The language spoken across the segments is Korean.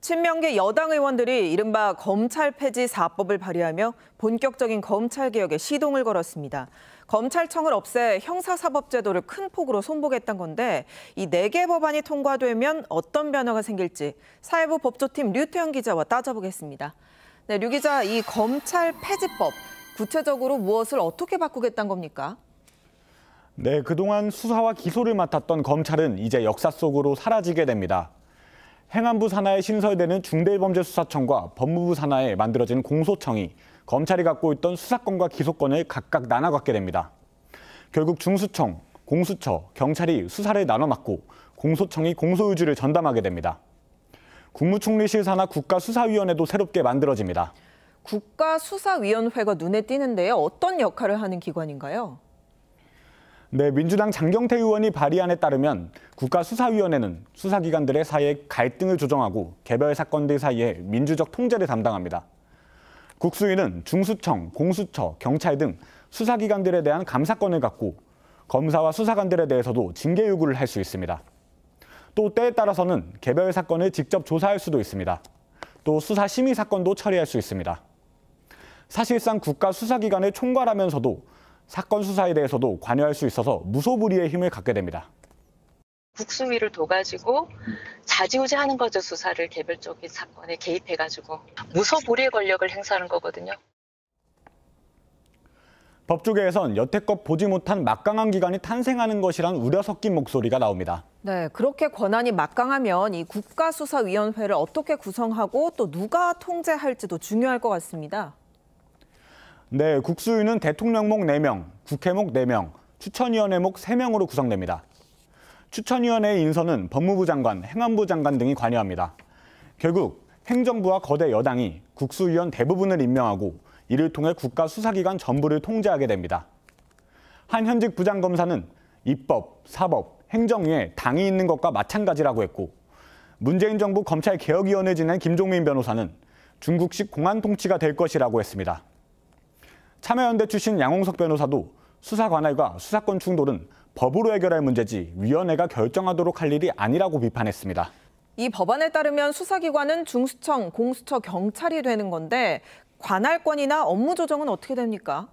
친명계 여당 의원들이 이른바 검찰 폐지 4법을 발의하며 본격적인 검찰개혁에 시동을 걸었습니다. 검찰청을 없애 형사사법제도를 큰 폭으로 손보겠다는 건데 이 4개 법안이 통과되면 어떤 변화가 생길지 사회부 법조팀 류태영 기자와 따져보겠습니다. 네, 류 기자, 이 검찰 폐지법, 구체적으로 무엇을 어떻게 바꾸겠다는 겁니까? 네, 그동안 수사와 기소를 맡았던 검찰은 이제 역사 속으로 사라지게 됩니다. 행안부 산하에 신설되는 중대범죄수사청과 법무부 산하에 만들어진 공소청이 검찰이 갖고 있던 수사권과 기소권을 각각 나눠 갖게 됩니다. 결국 중수청, 공수처, 경찰이 수사를 나눠 맡고 공소청이 공소유지를 전담하게 됩니다. 국무총리실 산하 국가수사위원회도 새롭게 만들어집니다. 국가수사위원회가 눈에 띄는데요. 어떤 역할을 하는 기관인가요? 네, 민주당 장경태 의원이 발의안에 따르면 국가수사위원회는 수사기관들의 사이의 갈등을 조정하고 개별 사건들 사이에 민주적 통제를 담당합니다. 국수위는 중수청, 공수처, 경찰 등 수사기관들에 대한 감사권을 갖고 검사와 수사관들에 대해서도 징계 요구를 할 수 있습니다. 또 때에 따라서는 개별 사건을 직접 조사할 수도 있습니다. 또 수사심의 사건도 처리할 수 있습니다. 사실상 국가수사기관을 총괄하면서도 사건 수사에 대해서도 관여할 수 있어서 무소불위의 힘을 갖게 됩니다. 국수위를 둬가지고 좌지우지하는 거죠. 수사를 개별적인 사건에 개입해가지고 무소불위의 권력을 행사하는 거거든요. 법조계에선 여태껏 보지 못한 막강한 기관이 탄생하는 것이란 우려 섞인 목소리가 나옵니다. 네, 그렇게 권한이 막강하면 이 국가수사위원회를 어떻게 구성하고 또 누가 통제할지도 중요할 것 같습니다. 네, 국수위는 대통령목 4명, 국회목 4명, 추천위원회목 3명으로 구성됩니다. 추천위원회의 인선은 법무부 장관, 행안부 장관 등이 관여합니다. 결국 행정부와 거대 여당이 국수위원 대부분을 임명하고 이를 통해 국가수사기관 전부를 통제하게 됩니다. 한 현직 부장검사는 입법, 사법, 행정위에 당이 있는 것과 마찬가지라고 했고 문재인 정부 검찰개혁위원회 지낸 김종민 변호사는 중국식 공안 통치가 될 것이라고 했습니다. 참여연대 출신 양홍석 변호사도 수사 관할과 수사권 충돌은 법으로 해결할 문제지 위원회가 결정하도록 할 일이 아니라고 비판했습니다. 이 법안에 따르면 수사기관은 중수청, 공수처, 경찰이 되는 건데 관할권이나 업무 조정은 어떻게 됩니까?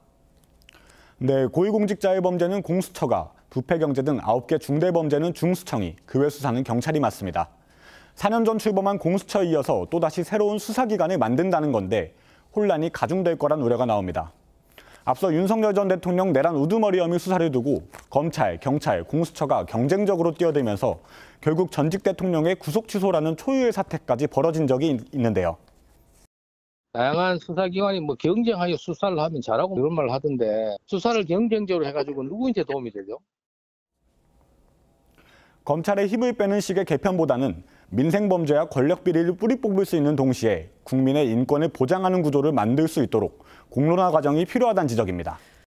네, 고위공직자의 범죄는 공수처가, 부패경제 등 9개 중대범죄는 중수청이, 그 외 수사는 경찰이 맡습니다. 4년 전 출범한 공수처에 이어서 또다시 새로운 수사기관을 만든다는 건데 혼란이 가중될 거란 우려가 나옵니다. 앞서 윤석열 전 대통령 내란 우두머리 혐의 수사를 두고 검찰, 경찰, 공수처가 경쟁적으로 뛰어들면서 결국 전직 대통령의 구속 취소라는 초유의 사태까지 벌어진 적이 있는데요. 다양한 수사기관이 경쟁하여 수사를 하면 잘하고 이런 말을 하던데 수사를 경쟁적으로 해가지고 누구한테 도움이 되죠? 검찰의 힘을 빼는 식의 개편보다는 민생범죄와 권력비리를 뿌리 뽑을 수 있는 동시에 국민의 인권을 보장하는 구조를 만들 수 있도록 공론화 과정이 필요하다는 지적입니다.